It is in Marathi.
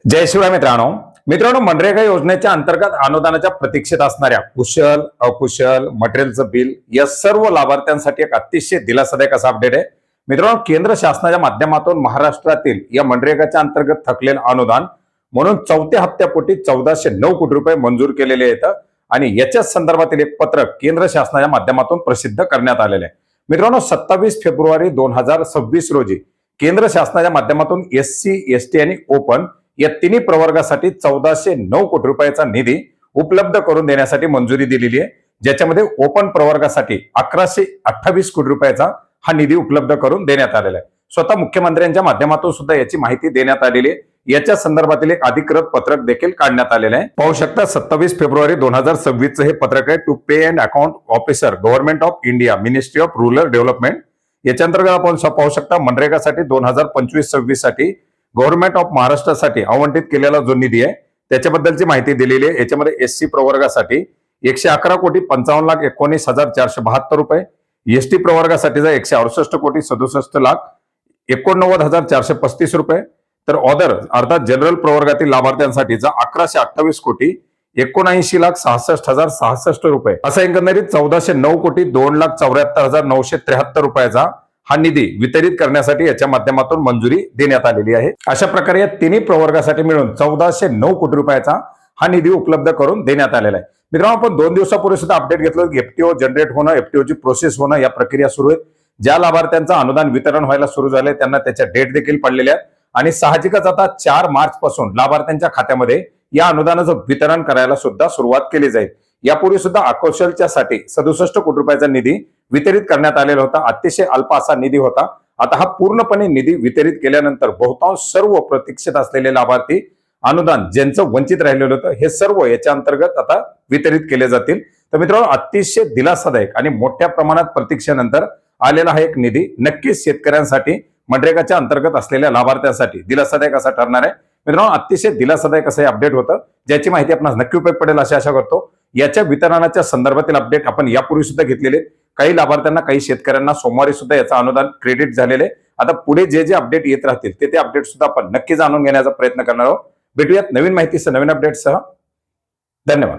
जय शिवराय मित्रांनो मनरेगा योजनेच्या अंतर्गत अनुदानाच्या प्रतीक्षेत असणाऱ्या कुशल अकुशल मटेरियलचं बिल या सर्व लाभार्थ्यांसाठी एक अतिशय दिलासादायक असा अपडेट आहे। मित्रांनो, केंद्र शासनाच्या माध्यमातून महाराष्ट्रातील या मनरेगाच्या अंतर्गत थकलेलं अनुदान म्हणून चौथ्या हप्त्यापोटी 1409 कोटी रुपये मंजूर केलेले आहेत आणि याच्या संदर्भातील एक पत्रक केंद्र शासनाच्या माध्यमातून प्रसिद्ध करण्यात आलेले आहे। मित्रांनो, 27 फेब्रुवारी 2026 रोजी केंद्र शासनाच्या माध्यमातून SC ST आणि ओपन या तिन्ही प्रवर्गासाठी 1409 कोटी रुपयाचा निधी उपलब्ध करून देण्यासाठी मंजुरी दिलेली आहे, ज्याच्यामध्ये ओपन प्रवर्गासाठी 1128 कोटी रुपयाचा हा निधी उपलब्ध करून देण्यात आलेला आहे। स्वतः मुख्यमंत्र्यांच्या माध्यमातून सुद्धा याची माहिती देण्यात आलेली आहे। याच्या संदर्भातील एक अधिकृत पत्रक देखील काढण्यात आलेलं आहे। पाहू शकता 27 फेब्रुवारी 2026 चे हे पत्रक आहे। To pay and account officer government of India ministry of rural development. याच्या अंतर्गत आपण पाहू शकता मनरेगासाठी 2025-26 साठी गव्हर्नमेंट ऑफ महाराष्ट्रासाठी आवंटित केलेला जो निधी आहे त्याच्याबद्दलची माहिती दिलेली आहे। याच्यामध्ये SC प्रवर्गासाठी 111 कोटी 55,19,472 रुपये, ST प्रवर्गासाठीचा 168 कोटी 67,89,435 रुपये, तर ऑदर अर्थात जनरल प्रवर्गातील लाभार्थ्यांसाठीचा 1128 कोटी 79,66,066 रुपये असा एकंदरीत 1409 कोटी 2,74,973 रुपयाचा हा निधी वितरित करण्यासाठी याच्या माध्यमातून मंजुरी देण्यात आलेली आहे। अशा प्रकारे या तिन्ही प्रवर्गासाठी मिळून 1409 कोटी रुपयाचा हा निधी उपलब्ध करून देण्यात आलेला आहे। मित्रांनो, आपण 2 दिवसापूर्वी सुद्धा अपडेट घेतलं की FTO जनरेट होणं, FTO ची प्रोसेस होणं या प्रक्रिया सुरू आहेत। ज्या लाभार्थ्यांचं अनुदान वितरण व्हायला सुरू झाले त्यांना त्याच्या डेट देखील पडलेल्या आहेत आणि साहजिकच आता 4 मार्च पासून लाभार्थ्यांच्या खात्यामध्ये या अनुदानाचं वितरण करायला सुद्धा सुरुवात केली जाईल। यापूर्वी सुद्धा अकौशलच्या साठी 67 कोटी रुपयाचा निधी वितरित करण्यात आलेला होता। अतिशय अल्प असा निधी होता। आता हा पूर्णपणे निधी वितरित केल्यानंतर बहुतांश सर्व प्रतीक्षेत असलेले लाभार्थी अनुदान ज्यांचं वंचित राहिलेलं होतं हे सर्व याच्या अंतर्गत आता वितरित केले जातील। तर मित्रांनो, अतिशय दिलासादायक आणि मोठ्या प्रमाणात प्रतीक्षेनंतर आलेला हा एक निधी नक्कीच शेतकऱ्यांसाठी मनरेगाच्या अंतर्गत असलेल्या लाभार्थ्यांसाठी दिलासादायक असा ठरणार आहे। मित्रांनो, अतिशय दिलासादायक असं अपडेट होतं, ज्याची माहिती आपणास नक्की उपयोग पडेल अशी आशा करतो। याच्या वितरणाच्या संदर्भातील अपडेट आपण यापूर्वी सुद्धा घेतलेले, काही लाभार्थ्यांना काही शेतकऱ्यांना सोमवारी सुद्धा याचं अनुदान क्रेडिट झालेले। आता पुढे जे अपडेट येत राहतील ते अपडेट सुद्धा आपण नक्की जाणून घेण्याचा प्रयत्न करणार आहोत। भेटूयात नवीन माहितीसह नवीन अपडेटसह। धन्यवाद।